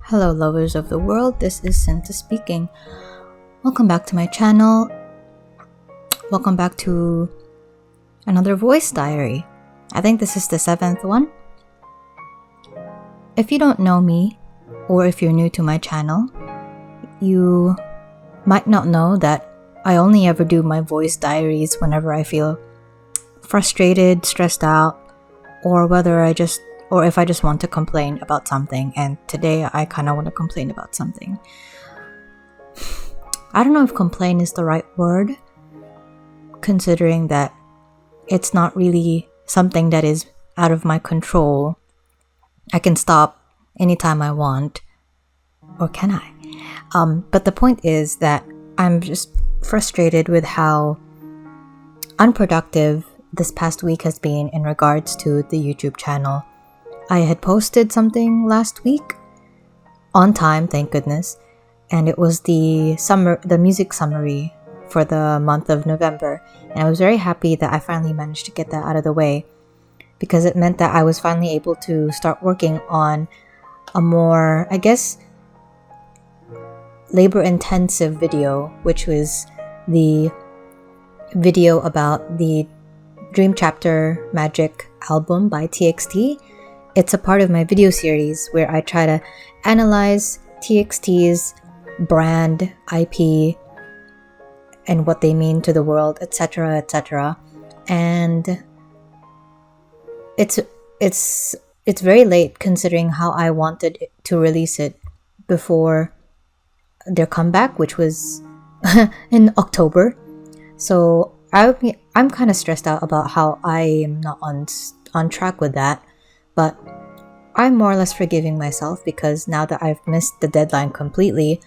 Hello lovers of the world, this is Cinta speaking. Welcome back to my channel. Welcome back to another voice diary. I think this is the 7th one. If you don't know me, or if you're new to my channel, you might not know that I only ever do my voice diaries whenever I feel frustrated, stressed out, or if I just want to complain about something. And today I kind of want to complain about something. I don't know if complain is the right word, considering that it's not really something that is out of my control. I can stop anytime I want, or can I? But the point is that I'm just frustrated with how unproductive this past week has been in regards to the YouTube channel. I had posted something last week, on time, thank goodness, and it was the music summary for the month of November, and I was very happy that I finally managed to get that out of the way, because it meant that I was finally able to start working on a more, I guess, labor-intensive video, which was the video about the Dream Chapter Magic album by TXT. It's a part of my video series where I try to analyze TXT's brand, IP, and what they mean to the world, etc., etc. And it's very late considering how I wanted to release it before their comeback, which was in October. So I'm kind of stressed out about how I am not on track with that. But I'm more or less forgiving myself, because now that I've missed the deadline completely,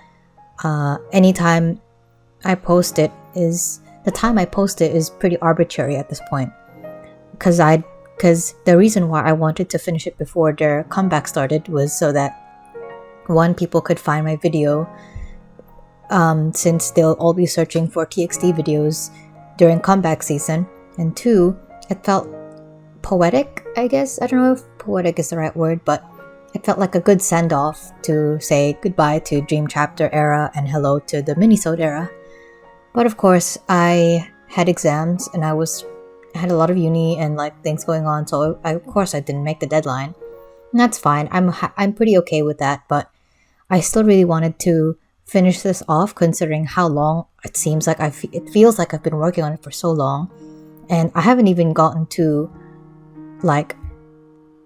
anytime I post it is the time I post it is pretty arbitrary at this point. Because the reason why I wanted to finish it before their comeback started was so that, one, people could find my video, since they'll all be searching for TXT videos during comeback season, and two, it felt poetic, I guess. I don't know if poetic is the right word, but it felt like a good send-off to say goodbye to Dream Chapter era and hello to the Minisode era. But of course, I had exams and I had a lot of uni and things going on, so of course I didn't make the deadline. And that's fine. I'm pretty okay with that, but I still really wanted to finish this off, considering how long it seems like it feels like I've been working on it for so long, and I haven't even gotten to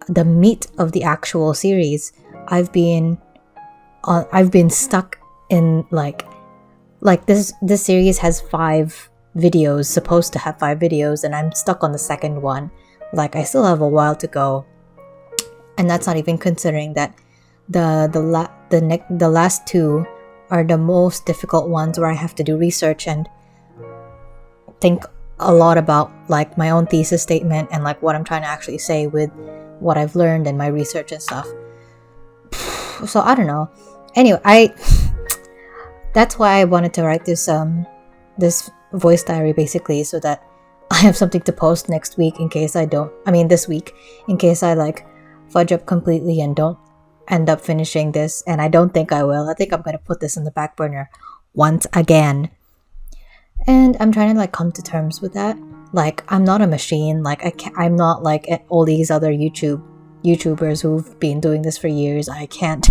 the meat of the actual series. I've been stuck in this series has 5 videos, supposed to have 5 videos, and I'm stuck on the second one. I still have a while to go, and that's not even considering that the last 2 are the most difficult ones, where I have to do research and think a lot about my own thesis statement and what I'm trying to actually say with what I've learned and my research and stuff. So I don't know. Anyway, that's why I wanted to write this voice diary, basically, so that I have something to post next week this week, in case I fudge up completely and don't end up finishing this. And I don't think I will. I think I'm going to put this in the back burner once again. And I'm trying to come to terms with that. I'm not a machine. I'm not like all these other YouTubers who've been doing this for years. I can't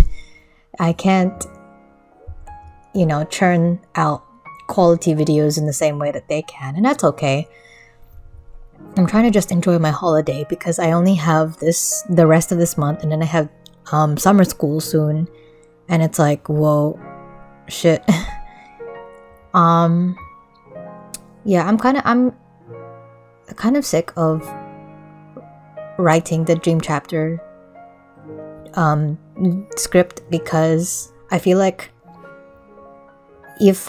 churn out quality videos in the same way that they can, and that's okay. I'm trying to just enjoy my holiday, because I only have the rest of this month, and then I have summer school soon, and it's whoa, shit. Yeah, I'm kind of sick of writing the Dream Chapter script, because I feel like with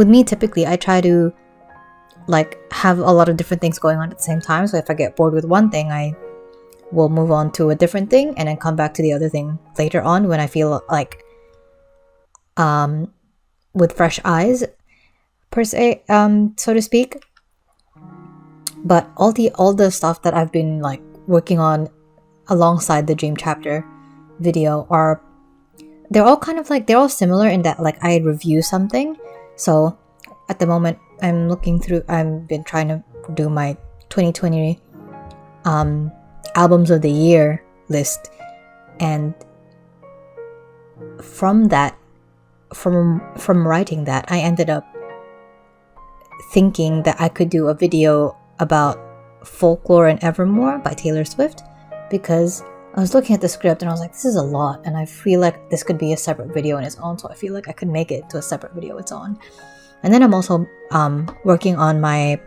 me, typically I try to have a lot of different things going on at the same time. So if I get bored with one thing, I will move on to a different thing and then come back to the other thing later on when I feel with fresh eyes, per se, so to speak. But all the stuff that I've been working on alongside the Dream Chapter video are, they're all kind of like, they're all similar in that like I review something. So at the moment I've been trying to do my 2020 albums of the year list, and from writing that, I ended up thinking that I could do a video about Folklore and Evermore by Taylor Swift, because I was looking at the script and I was like, this is a lot, and I feel like this could be a separate video on its own, so I feel like I could make it to a separate video on its own. And then I'm also working on my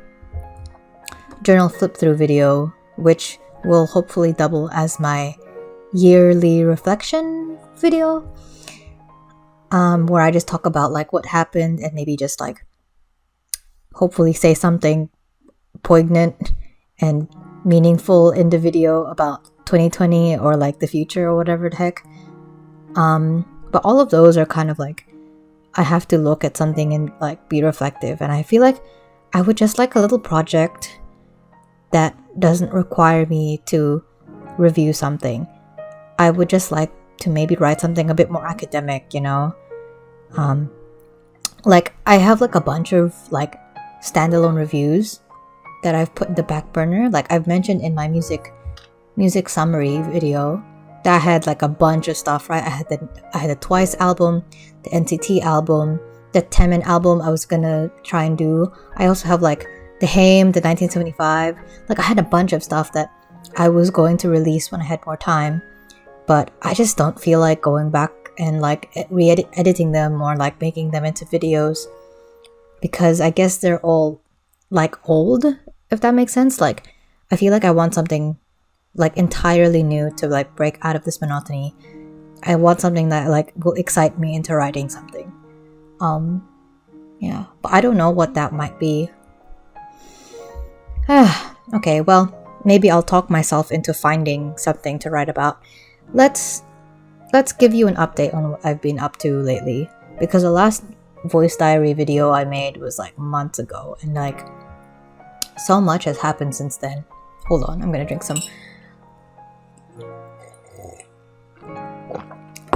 journal flip through video, which will hopefully double as my yearly reflection video, where I just talk about like what happened and maybe just like hopefully say something poignant and meaningful in the video about 2020 or like the future or whatever the heck. But all of those are kind of like, I have to look at something and like be reflective, and I feel like I would just like a little project that doesn't require me to review something. I would just like to maybe write something a bit more academic, you know? Like I have like a bunch of like standalone reviews that I've put in the back burner. Like I've mentioned in my music summary video that I had like a bunch of stuff, right? I had the Twice album, the NCT album, the Temin album I was gonna try and do. I also have like the Haim, the 1975. Like I had a bunch of stuff that I was going to release when I had more time, but I just don't feel like going back and like editing them or like making them into videos, because I guess they're all like old, if that makes sense. Like I feel like I want something like entirely new to like break out of this monotony. I want something that like will excite me into writing something. Yeah, but I don't know what that might be. Okay, well, maybe I'll talk myself into finding something to write about. Let's give you an update on what I've been up to lately, because the last voice diary video I made was like months ago, and like so much has happened since then. Hold on, I'm gonna drink some.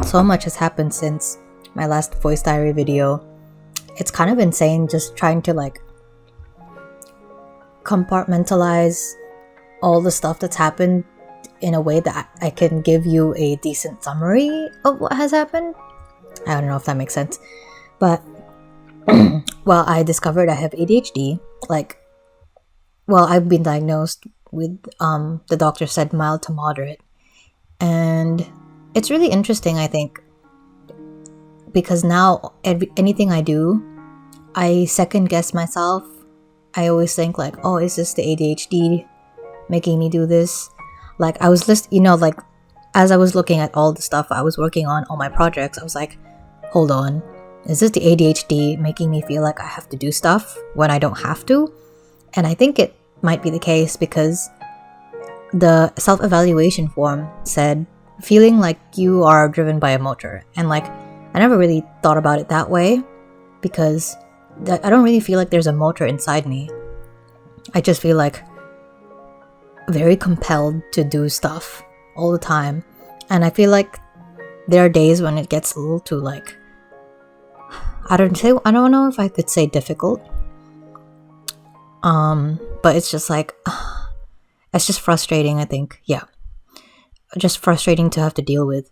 So much has happened since my last voice diary video. It's kind of insane just trying to like compartmentalize all the stuff that's happened in a way that I can give you a decent summary of what has happened. I don't know if that makes sense. But well, I discovered I have ADHD. Like, well, I've been diagnosed with the doctor said mild to moderate. And it's really interesting, I think, because now anything I do, I second guess myself. I always think like, oh, is this the ADHD making me do this? Like I was like as I was looking at all the stuff I was working on, all my projects, I was like, hold on, is this the ADHD making me feel like I have to do stuff when I don't have to? And I think it might be the case, because the self-evaluation form said feeling like you are driven by a motor, and like I never really thought about it that way, because I don't really feel like there's a motor inside me. I just feel like very compelled to do stuff all the time, and I feel like there are days when it gets a little too like, I don't know if I could say difficult, but it's just like it's just frustrating, I think. Yeah, just frustrating to have to deal with,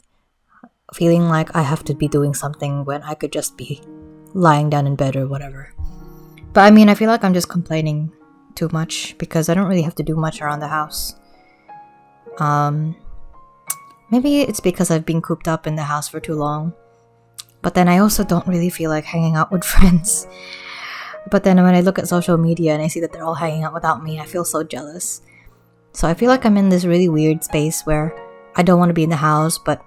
feeling like I have to be doing something when I could just be lying down in bed or whatever. But I mean, I feel like I'm just complaining too much because I don't really have to do much around the house. Maybe it's because I've been cooped up in the house for too long. But then I also don't really feel like hanging out with friends. But then when I look at social media and I see that they're all hanging out without me, I feel so jealous. So I feel like I'm in this really weird space where I don't want to be in the house, but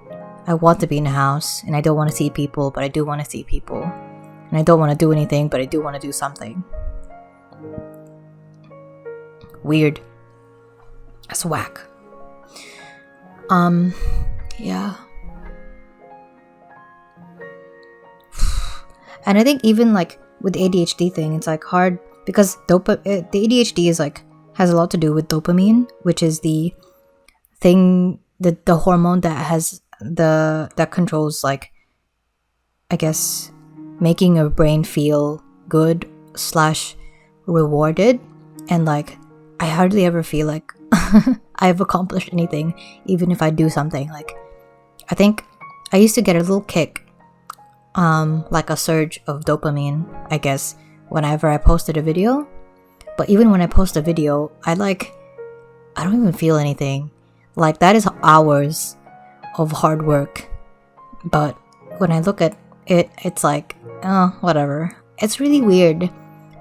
I want to be in the house. And I don't want to see people, but I do want to see people. And I don't want to do anything, but I do want to do something. Weird. That's whack. Yeah. And I think even like with the ADHD thing, it's like hard because the ADHD is like has a lot to do with dopamine, which is the thing, the hormone that has that controls, like, I guess, making your brain feel good slash rewarded. And like, I hardly ever feel like I've accomplished anything, even if I do something. Like, I think I used to get a little kick, like a surge of dopamine, I guess, whenever I posted a video. But even when I post a video, I don't even feel anything. Like, that is hours of hard work. But when I look at it, it's like, oh, whatever. It's really weird.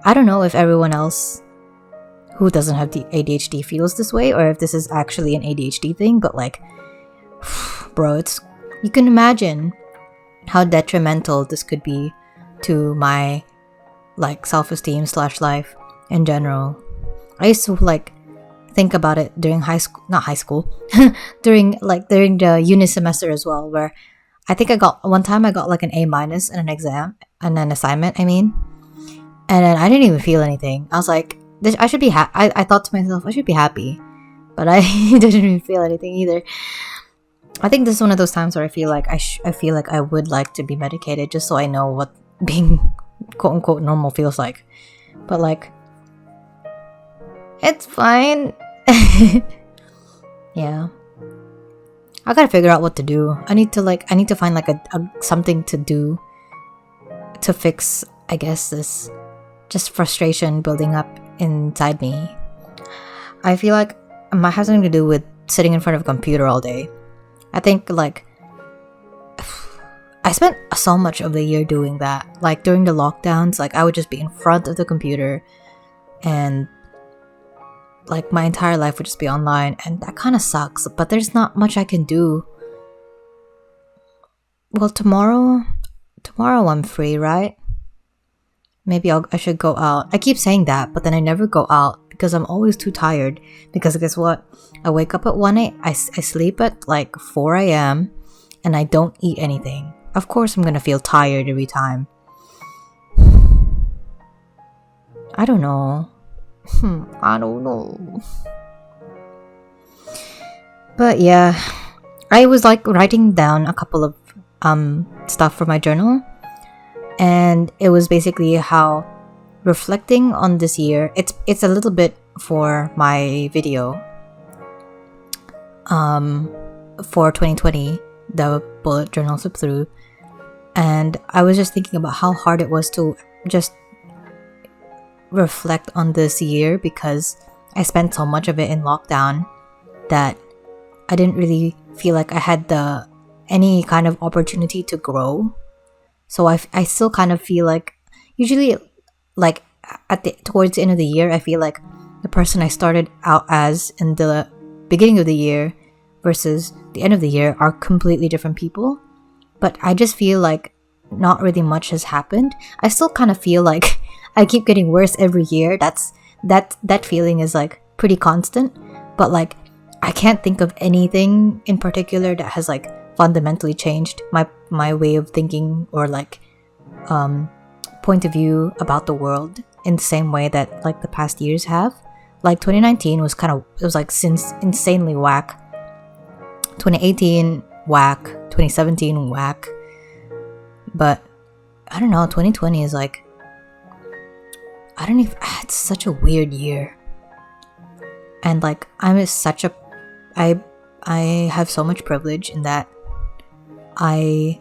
I don't know if everyone else who doesn't have the ADHD feels this way, or if this is actually an ADHD thing, but like, bro, you can imagine how detrimental this could be to my, like, self-esteem slash life in general. I used to like think about it during not high school, during the uni semester as well, where I think one time I got like an A minus in an exam and an assignment, I mean, and then I didn't even feel anything. I was like, I should be I thought to myself, I should be happy, but I didn't even feel anything either. I think this is one of those times where I feel like I feel like I would like to be medicated just so I know what being quote unquote normal feels like. But like, it's fine. Yeah, I gotta figure out what to do. I need to find like a something to do to fix, I guess, this just frustration building up inside me. I feel like it might have something to do with sitting in front of a computer all day. I think like I spent so much of the year doing that. Like during the lockdowns, like I would just be in front of the computer and like my entire life would just be online, and that kind of sucks, but there's not much I can do. Well, tomorrow I'm free, right? Maybe I should go out. I keep saying that, but then I never go out because I'm always too tired. Because guess what? I wake up at 1 a.m. I sleep at like 4 a.m. and I don't eat anything. Of course I'm gonna feel tired every time. I don't know. I don't know. But yeah, I was like writing down a couple of stuff for my journal, and it was basically how reflecting on this year. It's a little bit for my video for 2020, the bullet journal flip through, and I was just thinking about how hard it was to just reflect on this year, because I spent so much of it in lockdown that I didn't really feel like I had any kind of opportunity to grow. So I still kind of feel like, usually like towards the end of the year, I feel like the person I started out as in the beginning of the year versus the end of the year are completely different people. But I just feel like not really much has happened. I still kind of feel like I keep getting worse every year. That feeling is like pretty constant. But like, I can't think of anything in particular that has like fundamentally changed my way of thinking or like point of view about the world in the same way that like the past years have. Like 2019 was like insanely whack. 2018 whack. 2017 whack. But I don't know, 2020 is like, it's such a weird year. And like, I have so much privilege in that I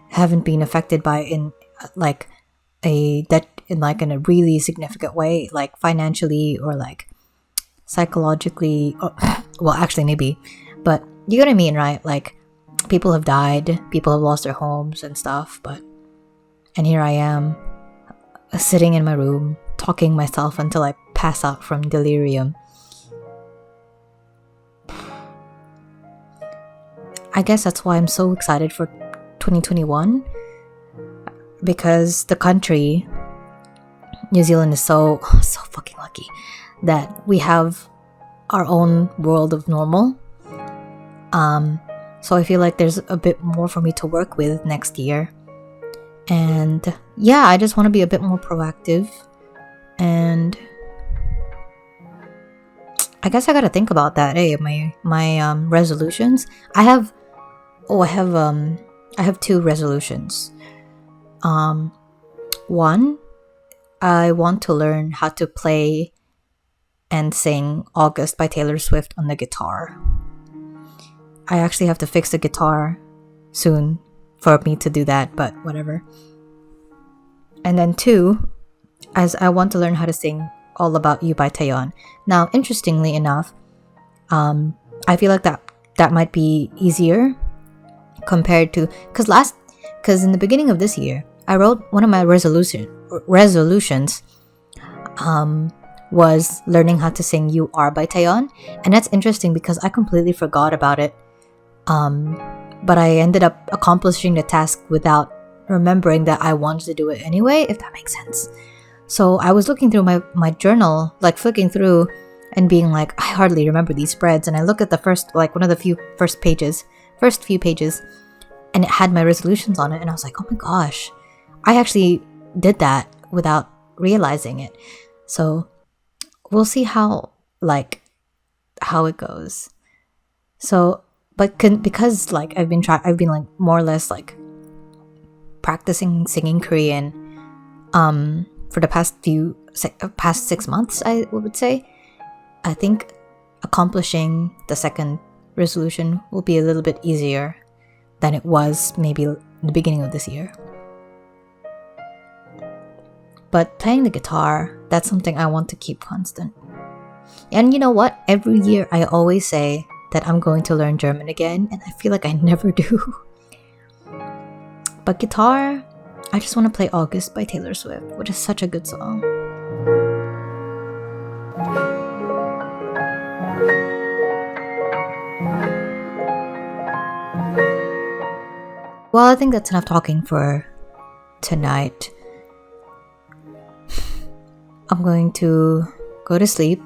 haven't been affected by in a really significant way, like financially or like psychologically, or, well, actually maybe, but you get what I mean, right? Like, people have died, people have lost their homes and stuff, and here I am sitting in my room talking myself until I pass out from delirium. I guess that's why I'm so excited for 2021, because the country, New Zealand, is so fucking lucky that we have our own world of normal. So I feel like there's a bit more for me to work with next year. And yeah, I just want to be a bit more proactive. And I guess I gotta think about that. Hey, my resolutions. I have I have two resolutions. One, I want to learn how to play and sing August by Taylor Swift on the guitar. I actually have to fix the guitar soon for me to do that, but whatever. And then two, as I want to learn how to sing All About You by Taeyeon. Now, interestingly enough, I feel like that might be easier compared to because in the beginning of this year, I wrote one of my resolutions was learning how to sing You Are by Taeyeon, and that's interesting because I completely forgot about it. But I ended up accomplishing the task without remembering that I wanted to do it anyway, if that makes sense. So I was looking through my journal, like flicking through and being like, I hardly remember these spreads. And I look at the one of the first few pages, and it had my resolutions on it. And I was like, oh my gosh, I actually did that without realizing it. So we'll see how it goes. So, because like I've been like more or less like practicing singing Korean for the past 6 months, I would say. I think accomplishing the second resolution will be a little bit easier than it was maybe in the beginning of this year. But playing the guitar, that's something I want to keep constant. And you know what? Every year I always say that I'm going to learn German again, and I feel like I never do. But guitar, I just want to play August by Taylor Swift, which is such a good song. Well, I think that's enough talking for tonight. I'm going to go to sleep.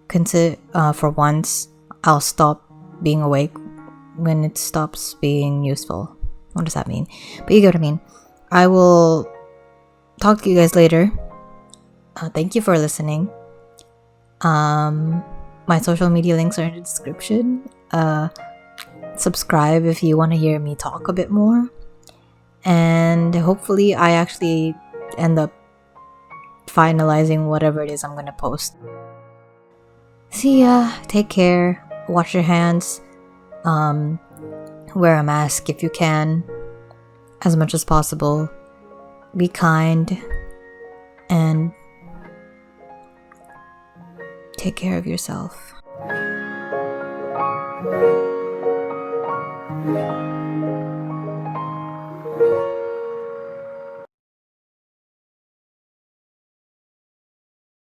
For once, I'll stop being awake when it stops being useful. What does that mean? But you get what I mean. I will talk to you guys later. Thank you for listening. My social media links are in the description. Subscribe if you want to hear me talk a bit more. And hopefully I actually end up finalizing whatever it is I'm going to post. See ya. Take care. Wash your hands. Wear a mask if you can, as much as possible. Be kind. And take care of yourself. Thank you.